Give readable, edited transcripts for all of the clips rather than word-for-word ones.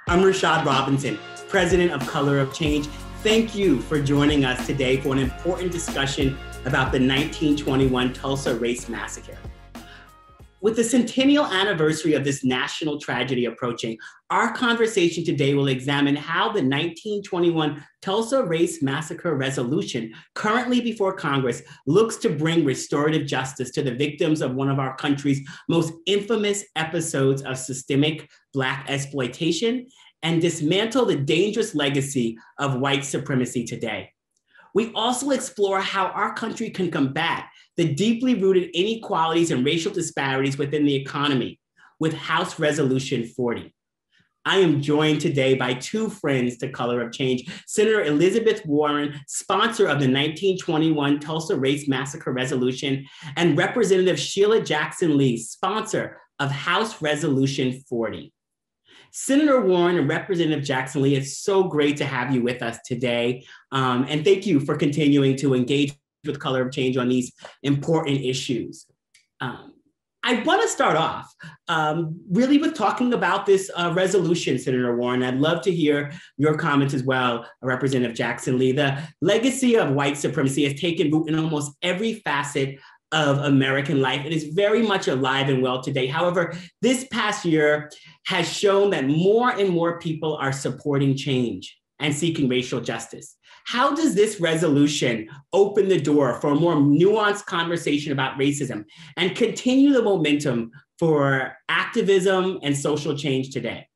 I'm Rashad Robinson, president of Color of Change. Thank you for joining us today for an important discussion about the 1921 Tulsa Race Massacre. With the centennial anniversary of this national tragedy approaching, our conversation today will examine how the 1921 Tulsa Race Massacre resolution, currently before Congress, looks to bring restorative justice to the victims of one of our country's most infamous episodes of systemic Black exploitation and dismantle the dangerous legacy of white supremacy today. We also explore how our country can combat the deeply rooted inequalities and racial disparities within the economy with House Resolution 40. I am joined today by two friends to Color of Change, Senator Elizabeth Warren, sponsor of the 1921 Tulsa Race Massacre Resolution, and Representative Sheila Jackson Lee, sponsor of House Resolution 40. Senator Warren and Representative Jackson Lee, it's so great to have you with us today. And thank you for continuing to engage with Color of Change on these important issues. I want to start off really with talking about this resolution, Senator Warren. I'd love to hear your comments as well, Representative Jackson Lee. The legacy of white supremacy has taken root in almost every facet of American life. It is very much alive and well today. However, this past year has shown that more and more people are supporting change and seeking racial justice. How does this resolution open the door for a more nuanced conversation about racism and continue the momentum for activism and social change today?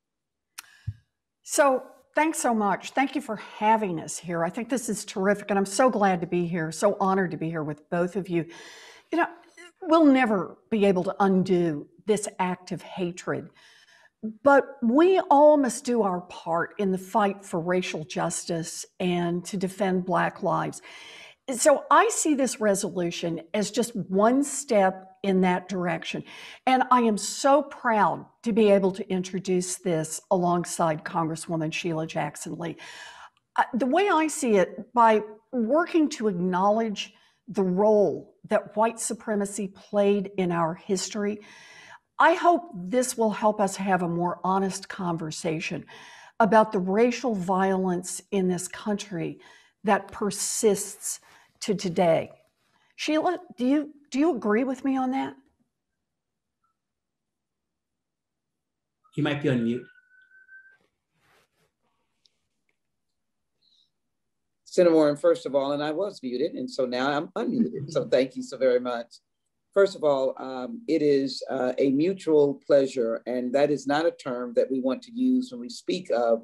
So thanks so much. Thank you for having us here. I think this is terrific, and I'm so glad to be here, so honored to be here with both of you. You know, we'll never be able to undo this act of hatred, but we all must do our part in the fight for racial justice and to defend Black lives. So I see this resolution as just one step in that direction. And I am so proud to be able to introduce this alongside Congresswoman Sheila Jackson Lee. The way I see it, by working to acknowledge the role that white supremacy played in our history, I hope this will help us have a more honest conversation about the racial violence in this country that persists to today. Sheila, do you agree with me on that? You might be on mute. Senator Warren, first of all, and I was muted, and so now I'm unmuted. So thank you so very much. First of all, it is a mutual pleasure, and that is not a term that we want to use when we speak of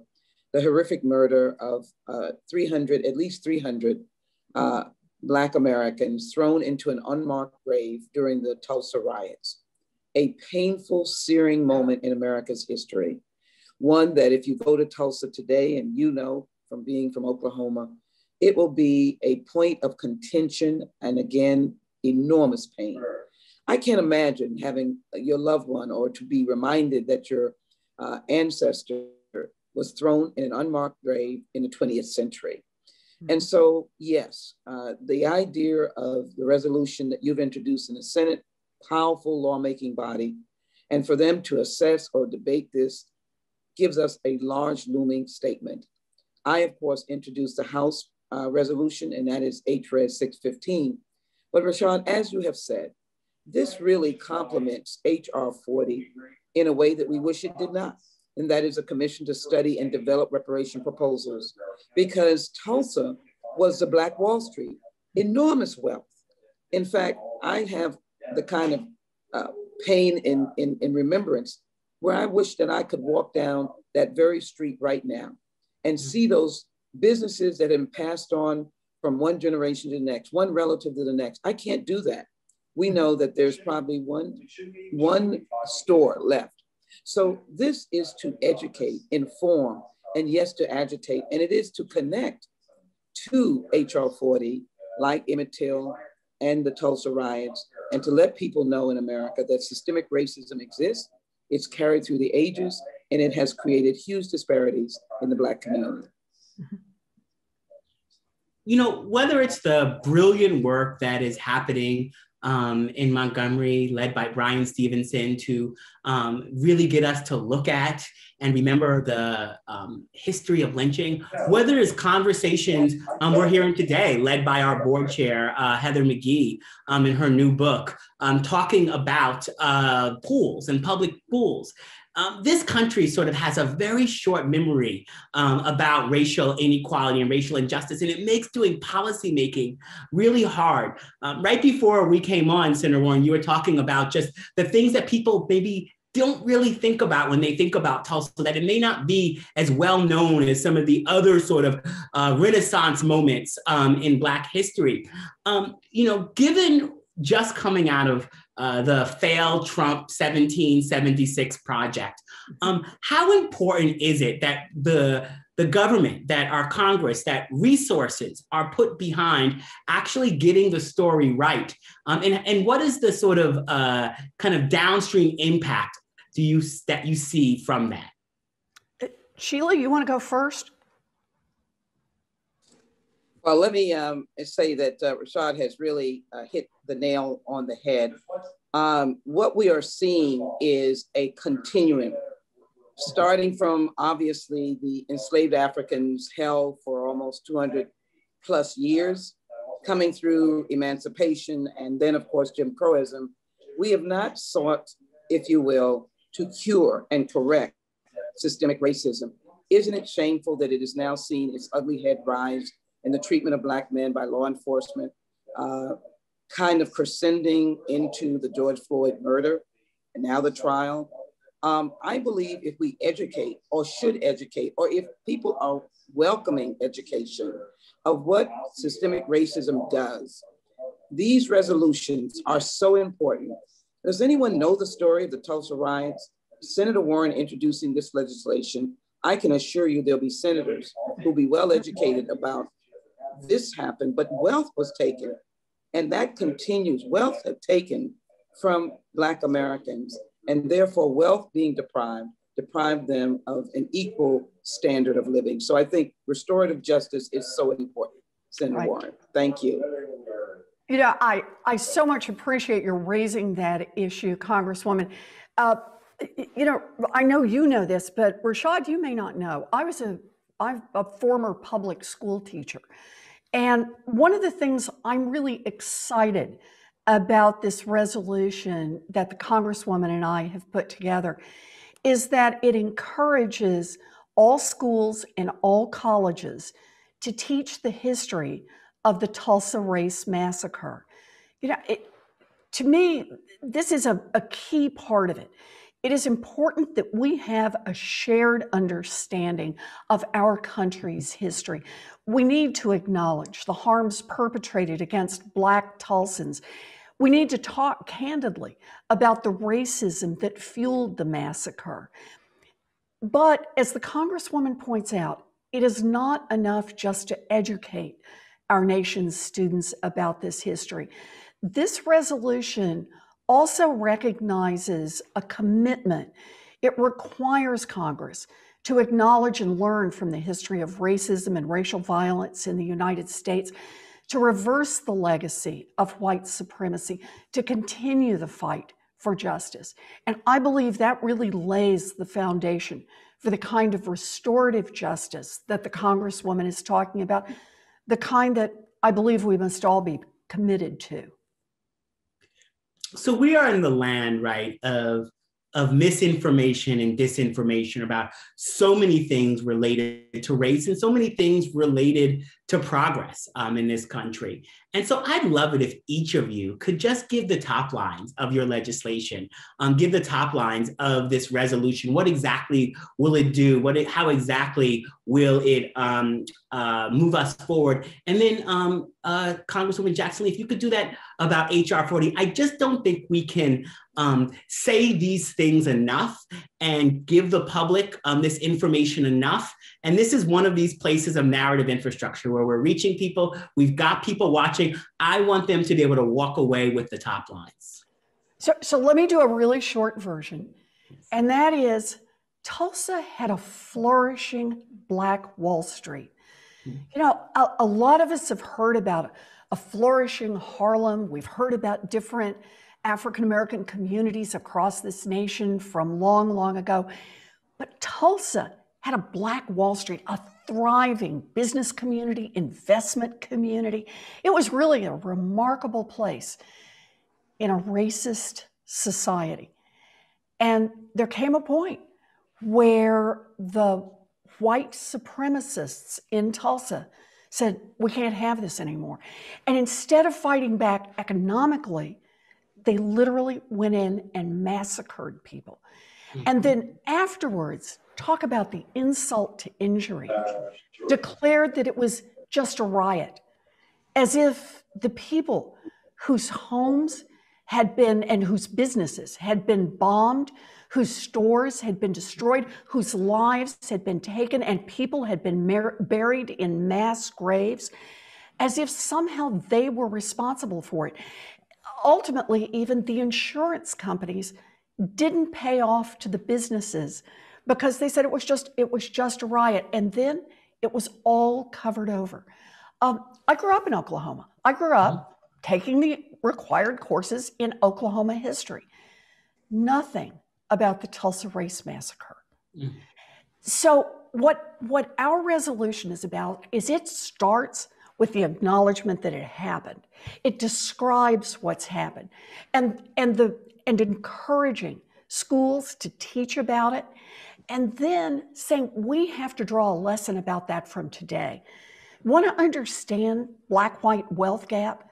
the horrific murder of at least 300 Black Americans thrown into an unmarked grave during the Tulsa riots. A painful, searing moment in America's history. One that if you go to Tulsa today, and you know from being from Oklahoma, it will be a point of contention and, again, enormous pain. I can't imagine having your loved one or to be reminded that your ancestor was thrown in an unmarked grave in the 20th century. And so, yes, the idea of the resolution that you've introduced in the Senate, powerful lawmaking body, and for them to assess or debate this gives us a large looming statement. I, of course, introduced the House resolution, and that is HRES 615. But Rashad, as you have said, this really complements HR 40 in a way that we wish it did not. And that is a commission to study and develop reparation proposals, because Tulsa was the Black Wall Street, enormous wealth. In fact, I have the kind of pain in remembrance where I wish that I could walk down that very street right now and see those businesses that have passed on from one generation to the next, one relative to the next. I can't do that. We know that there's probably one store left. So this is to educate, inform, and yes, to agitate, and it is to connect to HR 40, like Emmett Till and the Tulsa riots, and to let people know in America that systemic racism exists, it's carried through the ages, and it has created huge disparities in the Black community. You know, whether it's the brilliant work that is happening in Montgomery, led by Brian Stevenson, to really get us to look at and remember the history of lynching, whether it's conversations we're hearing today, led by our board chair, Heather McGee, in her new book, talking about pools and public pools. This country sort of has a very short memory about racial inequality and racial injustice, and it makes doing policymaking really hard. Right before we came on, Senator Warren, you were talking about just the things that people maybe don't really think about when they think about Tulsa, that it may not be as well known as some of the other sort of Renaissance moments in Black history. Given just coming out of the failed Trump 1776 project, how important is it that the government, that our Congress, that resources are put behind actually getting the story right? And what is the sort of kind of downstream impact that you see from that? Sheila, you want to go first? Well, let me say that Rashad has really hit the nail on the head. What we are seeing is a continuum, starting from obviously the enslaved Africans held for almost 200 plus years, coming through emancipation, and then of course Jim Crowism. We have not sought, if you will, to cure and correct systemic racism. Isn't it shameful that it is now seen its ugly head rise in the treatment of Black men by law enforcement, kind of crescending into the George Floyd murder and now the trial? I believe if we educate, or should educate, or if people are welcoming education of what systemic racism does, these resolutions are so important. Does anyone know the story of the Tulsa riots? Senator Warren introducing this legislation, I can assure you there'll be senators who'll be well educated about this happened, but wealth was taken, and that continues. Wealth have taken from Black Americans, and therefore wealth being deprived them of an equal standard of living. So I think restorative justice is so important, Senator Warren. Thank you. You know, I so much appreciate your raising that issue, Congresswoman. I know you know this, but Rashad, you may not know. I'm a former public school teacher. And one of the things I'm really excited about this resolution that the Congresswoman and I have put together is that it encourages all schools and all colleges to teach the history of the Tulsa Race Massacre. To me, this is a key part of it. It is important that we have a shared understanding of our country's history. We need to acknowledge the harms perpetrated against Black Tulsans. We need to talk candidly about the racism that fueled the massacre. But as the Congresswoman points out, it is not enough just to educate our nation's students about this history. This resolution also recognizes a commitment. It requires Congress to acknowledge and learn from the history of racism and racial violence in the United States, to reverse the legacy of white supremacy, to continue the fight for justice. And I believe that really lays the foundation for the kind of restorative justice that the Congresswoman is talking about, the kind that I believe we must all be committed to. So we are in the land, right, of misinformation and disinformation about so many things related to race and so many things related to progress in this country. And so I'd love it if each of you could just give the top lines of your legislation, give the top lines of this resolution. What exactly will it do? How exactly will it move us forward? And then Congresswoman Jackson Lee, if you could do that about HR 40. I just don't think we can say these things enough and give the public this information enough. And this is one of these places of narrative infrastructure where we're reaching people. We've got people watching. I want them to be able to walk away with the top lines. So let me do a really short version. And that is, Tulsa had a flourishing Black Wall Street. You know, a lot of us have heard about a flourishing Harlem. We've heard about different African American communities across this nation from long, long ago. But Tulsa had a Black Wall Street, a thriving business community, investment community. It was really a remarkable place in a racist society. And there came a point where the white supremacists in Tulsa said, we can't have this anymore. And instead of fighting back economically, they literally went in and massacred people. And then afterwards, talk about the insult to injury, declared that it was just a riot, as if the people whose homes had been, and whose businesses had been bombed, whose stores had been destroyed, whose lives had been taken, and people had been buried in mass graves, as if somehow they were responsible for it. Ultimately, even the insurance companies didn't pay off to the businesses because they said it was just a riot, and then it was all covered over. I grew up in Oklahoma. I grew up taking the required courses in Oklahoma history. Nothing about the Tulsa Race Massacre. So what our resolution is about is it starts with the acknowledgement that it happened. It describes what's happened and encouraging schools to teach about it, and then saying we have to draw a lesson about that from today. Want to understand Black-white wealth gap?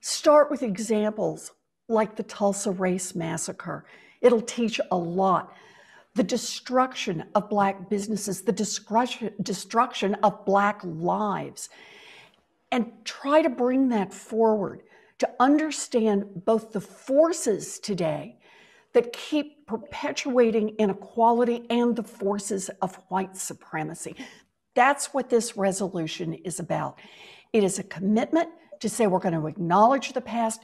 Start with examples like the Tulsa Race Massacre. It'll teach a lot. The destruction of Black businesses, the destruction of Black lives, and try to bring that forward to understand both the forces today that keep perpetuating inequality and the forces of white supremacy. That's what this resolution is about. It is a commitment to say we're going to acknowledge the past,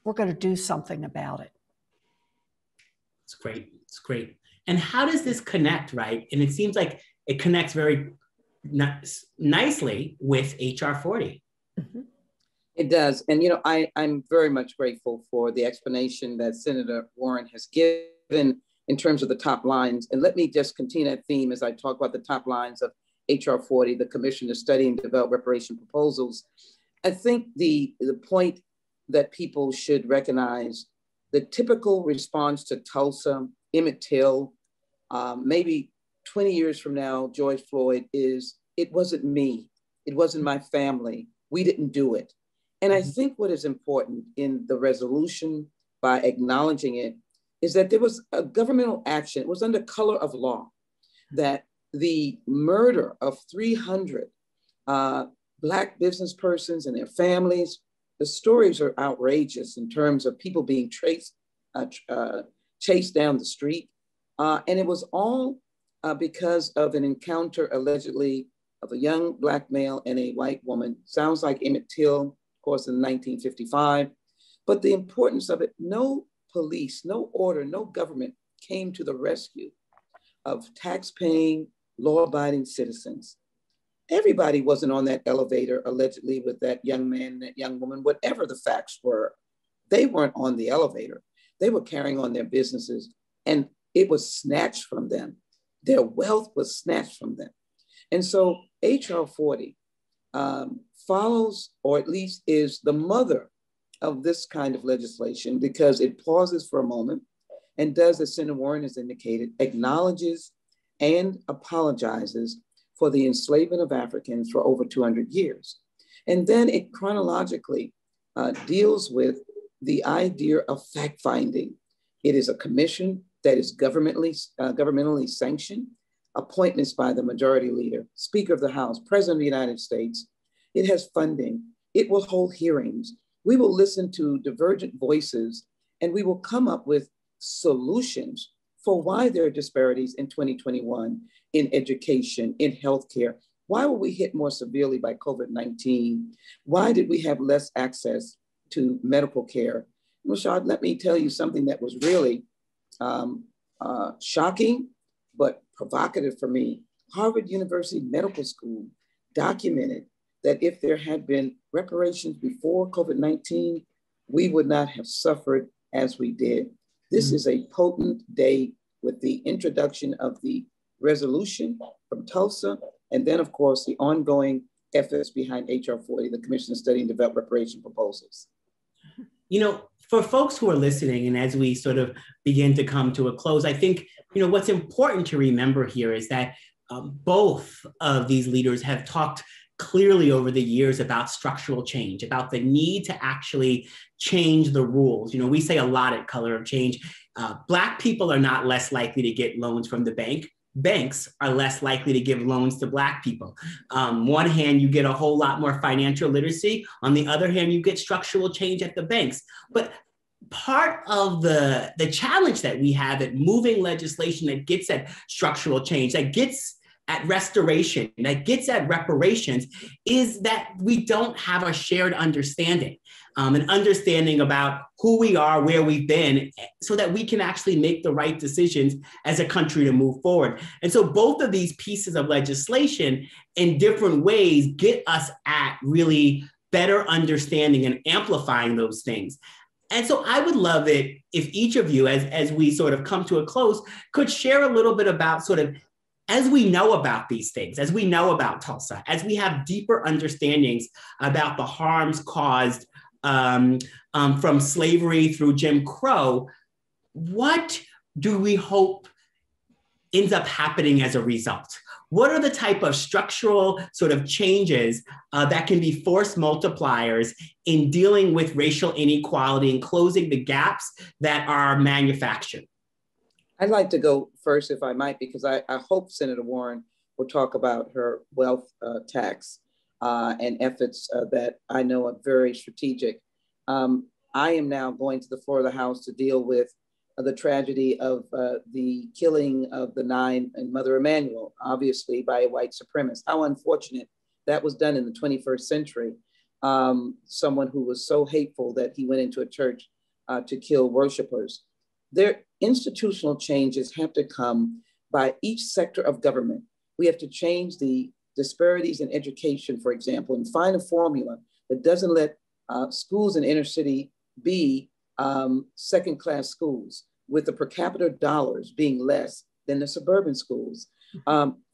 we're going to do something about it. It's great. It's great. And how does this connect, right? And it seems like it connects very nicely with HR 40. Mm-hmm. It does. And, you know, I'm very much grateful for the explanation that Senator Warren has given in terms of the top lines. And let me just continue that theme as I talk about the top lines of HR 40, the Commission to Study and Develop Reparation Proposals. I think the point that people should recognize, the typical response to Tulsa, Emmett Till, maybe 20 years from now, George Floyd, is, it wasn't me. It wasn't my family. We didn't do it. And I think what is important in the resolution, by acknowledging it, is that there was a governmental action. It was under color of law that the murder of 300 Black business persons and their families, the stories are outrageous in terms of people being chased down the street. And it was all because of an encounter allegedly of a young Black male and a white woman. Sounds like Emmett Till, of course, in 1955. But the importance of it, no police, no order, no government came to the rescue of tax-paying, law-abiding citizens. Everybody wasn't on that elevator allegedly with that young man, that young woman, whatever the facts were. They weren't on the elevator. They were carrying on their businesses, and it was snatched from them. Their wealth was snatched from them. And so HR 40 follows, or at least is the mother of this kind of legislation, because it pauses for a moment and does, as Senator Warren has indicated, acknowledges and apologizes for the enslavement of Africans for over 200 years. And then it chronologically deals with the idea of fact-finding. It is a commission that is governmentally sanctioned, appointments by the majority leader, Speaker of the House, President of the United States. It has funding. It will hold hearings. We will listen to divergent voices, and we will come up with solutions for why there are disparities in 2021 in education, in healthcare. Why were we hit more severely by COVID-19? Why did we have less access to medical care? Rashad, let me tell you something that was really shocking, but provocative for me. Harvard University Medical School documented that if there had been reparations before COVID-19, we would not have suffered as we did. This is a potent day with the introduction of the resolution from Tulsa, and then, of course, the ongoing efforts behind HR 40, the Commission to Study and Develop Reparation Proposals. You know, for folks who are listening, and as we sort of begin to come to a close, I think, you know, what's important to remember here is that both of these leaders have talked clearly over the years about structural change, about the need to actually change the rules. You know, we say a lot at Color of Change, Black people are not less likely to get loans from the bank. Banks are less likely to give loans to Black people. One hand, you get a whole lot more financial literacy. On the other hand, you get structural change at the banks. But part of the challenge that we have at moving legislation that gets at structural change, that gets at restoration, that gets at reparations, is that we don't have a shared understanding, an understanding about who we are, where we've been, so that we can actually make the right decisions as a country to move forward. And so both of these pieces of legislation in different ways get us at really better understanding and amplifying those things. And so I would love it if each of you, as we sort of come to a close, could share a little bit about sort of, as we know about these things, as we know about Tulsa, as we have deeper understandings about the harms caused from slavery through Jim Crow, what do we hope ends up happening as a result? What are the type of structural sort of changes that can be force multipliers in dealing with racial inequality and closing the gaps that are manufactured? I'd like to go first, if I might, because I hope Senator Warren will talk about her wealth tax and efforts that I know are very strategic. I am now going to the floor of the House to deal with the tragedy of the killing of the 9 and Mother Emanuel, obviously by a white supremacist. How unfortunate that was done in the 21st century. Someone who was so hateful that he went into a church to kill worshipers. Their institutional changes have to come by each sector of government. We have to change the disparities in education, for example, and find a formula that doesn't let schools in inner city be second-class schools with the per capita dollars being less than the suburban schools.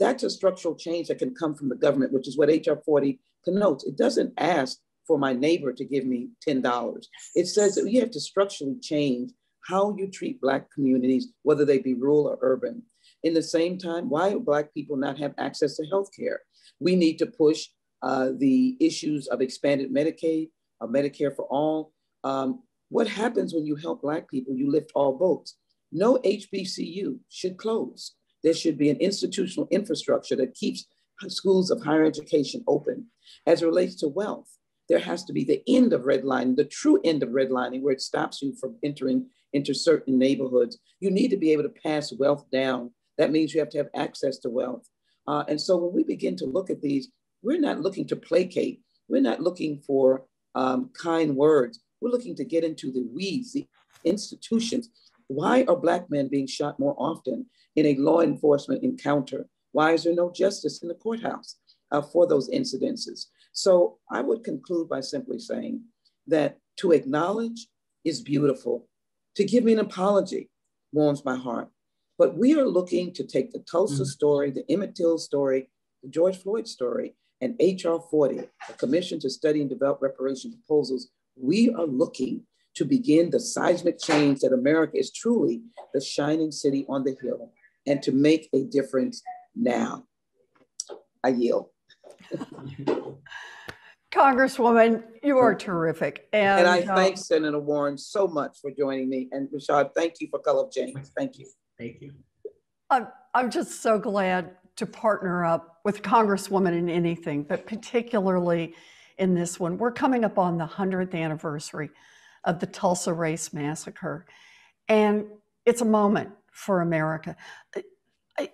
That's a structural change that can come from the government, which is what HR 40 connotes. It doesn't ask for my neighbor to give me $10. It says that you have to structurally change how you treat Black communities, whether they be rural or urban. In the same time, why do Black people not have access to healthcare? We need to push the issues of expanded Medicaid, of Medicare for all. What happens when you help Black people? You lift all boats. No HBCU should close. There should be an institutional infrastructure that keeps schools of higher education open. As it relates to wealth, there has to be the end of redlining, the true end of redlining, where it stops you from entering into certain neighborhoods. You need to be able to pass wealth down. That means you have to have access to wealth. And so when we begin to look at these, we're not looking to placate. We're not looking for kind words. We're looking to get into the weeds, the institutions. Why are Black men being shot more often in a law enforcement encounter? Why is there no justice in the courthouse for those incidences? So I would conclude by simply saying that to acknowledge is beautiful. To give me an apology warms my heart. But we are looking to take the Tulsa story, the Emmett Till story, the George Floyd story, and HR 40, a Commission to Study and Develop Reparation Proposals. We are looking to begin the seismic change that America is truly the shining city on the hill, and to make a difference now. I yield. Congresswoman, you are terrific. And I thank Senator Warren so much for joining me. And Rashad, thank you for Color of Change. Thank you. Thank you. I'm just so glad to partner up with Congresswoman in anything, but particularly in this one. We're coming up on the 100th anniversary of the Tulsa Race Massacre, and it's a moment for America.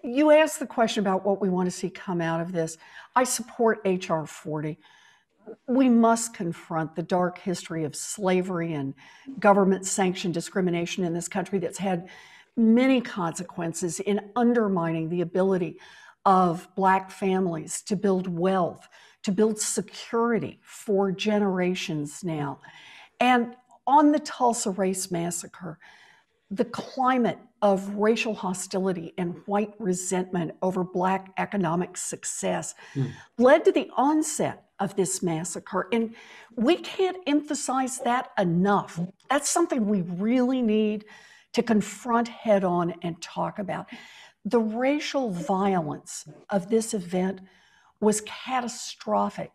You asked the question about what we want to see come out of this. I support HR 40. We must confront the dark history of slavery and government-sanctioned discrimination in this country that's had many consequences in undermining the ability of Black families to build wealth, to build security for generations now. And on the Tulsa Race Massacre, the climate of racial hostility and white resentment over Black economic success led to the onset of this massacre. And we can't emphasize that enough. That's something we really need to confront head on and talk about. The racial violence of this event was catastrophic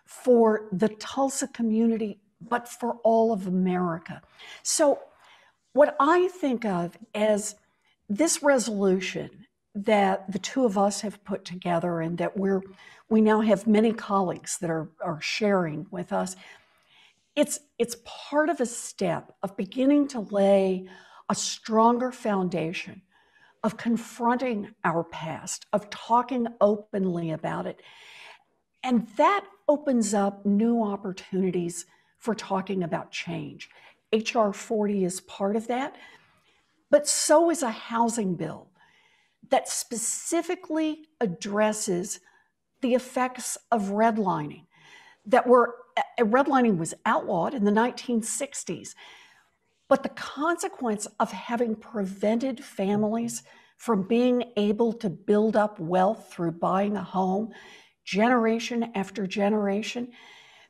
for the Tulsa community, but for all of America. So what I think of as this resolution that the two of us have put together and that we now have many colleagues that are sharing with us, it's part of a step of beginning to lay a stronger foundation of confronting our past, of talking openly about it. And that opens up new opportunities for talking about change. HR 40 is part of that, but so is a housing bill that specifically addresses the effects of redlining. Redlining was outlawed in the 1960s, but the consequence of having prevented families from being able to build up wealth through buying a home generation after generation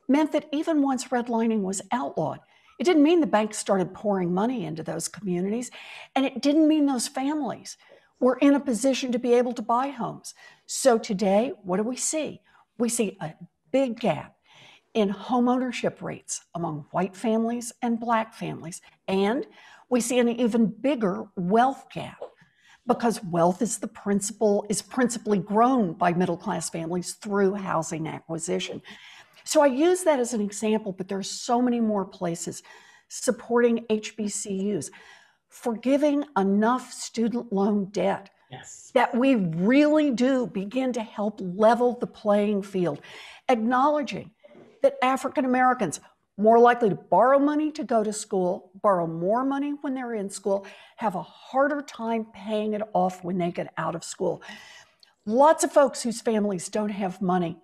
meant that even once redlining was outlawed, it didn't mean the banks started pouring money into those communities, and it didn't mean those families were in a position to be able to buy homes. So today, what do we see? We see a big gap in home ownership rates among white families and Black families. And we see an even bigger wealth gap because wealth is principally grown by middle-class families through housing acquisition. So I use that as an example, but there's so many more places supporting HBCUs, forgiving enough student loan debt that we really do begin to help level the playing field, acknowledging that African Americans more likely to borrow money to go to school, borrow more money when they're in school, have a harder time paying it off when they get out of school. Lots of folks whose families don't have money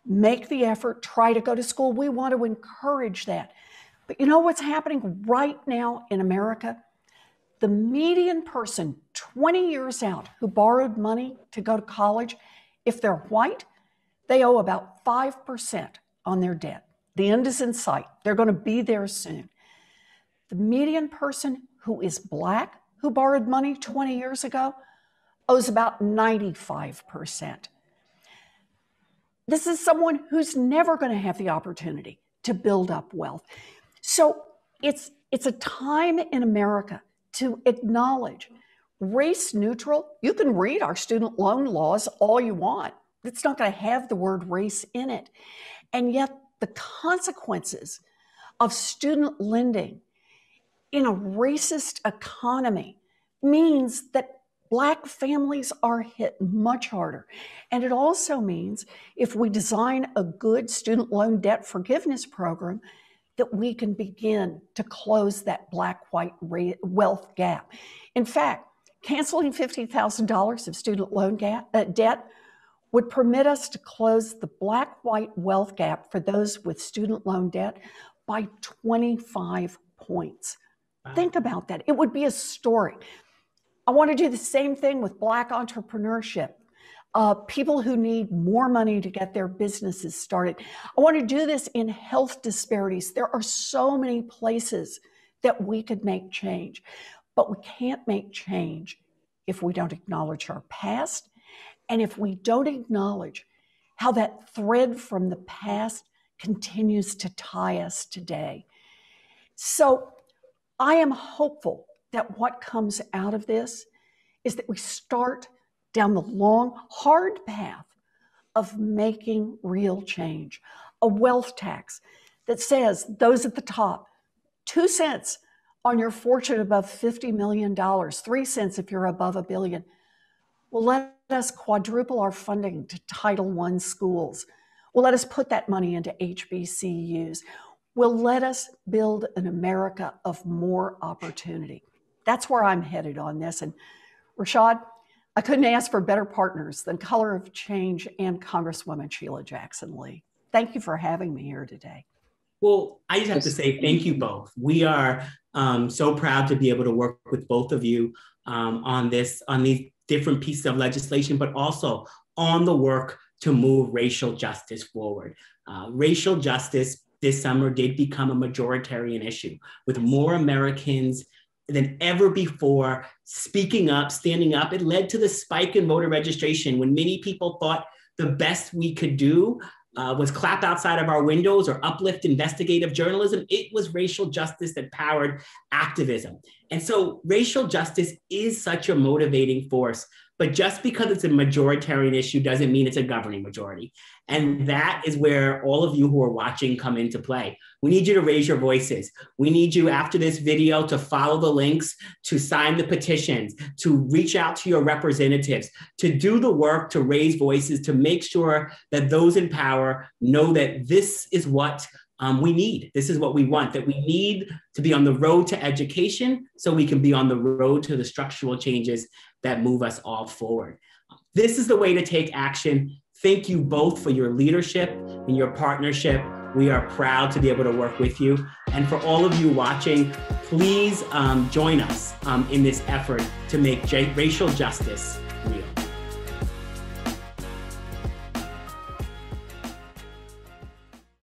make the effort, try to go to school. We want to encourage that. But you know what's happening right now in America? The median person 20 years out who borrowed money to go to college, if they're white, they owe about 5% on their debt. The end is in sight. They're going to be there soon. The median person who is Black, who borrowed money 20 years ago, owes about 95%. This is someone who's never going to have the opportunity to build up wealth. So it's a time in America to acknowledge race neutral. You can read our student loan laws all you want. It's not going to have the word race in it. And yet the consequences of student lending in a racist economy means that Black families are hit much harder. And it also means if we design a good student loan debt forgiveness program, that we can begin to close that Black-white wealth gap. In fact, canceling $50,000 of student loan debt would permit us to close the Black-white wealth gap for those with student loan debt by 25 points. Wow. Think about that. It would be a story. I want to do the same thing with Black entrepreneurship. People who need more money to get their businesses started. I want to do this in health disparities. There are so many places that we could make change, but we can't make change if we don't acknowledge our past and if we don't acknowledge how that thread from the past continues to tie us today. So I am hopeful that what comes out of this is that we start down the long, hard path of making real change. A wealth tax that says those at the top, 2 cents on your fortune above $50 million, 3 cents if you're above $1 billion. Well, let us quadruple our funding to Title I schools. Well, let us put that money into HBCUs. Well, let us build an America of more opportunity. That's where I'm headed on this. And Rashad, I couldn't ask for better partners than Color of Change and Congresswoman Sheila Jackson Lee. Thank you for having me here today. Well, I just have to say thank you both. We are so proud to be able to work with both of you on these different pieces of legislation, but also on the work to move racial justice forward. Racial justice this summer did become a majoritarian issue, with more Americans than ever before speaking up, standing up. It led to the spike in voter registration when many people thought the best we could do was clap outside of our windows or uplift investigative journalism. It was racial justice that powered activism. And so racial justice is such a motivating force, but just because it's a majoritarian issue doesn't mean it's a governing majority. And that is where all of you who are watching come into play. We need you to raise your voices. We need you after this video to follow the links, to sign the petitions, to reach out to your representatives, to do the work, to raise voices, to make sure that those in power know that this is what we need. This is what we want, that we need to be on the road to education so we can be on the road to the structural changes that move us all forward. This is the way to take action. Thank you both for your leadership and your partnership. We are proud to be able to work with you. And for all of you watching, please join us in this effort to make racial justice real.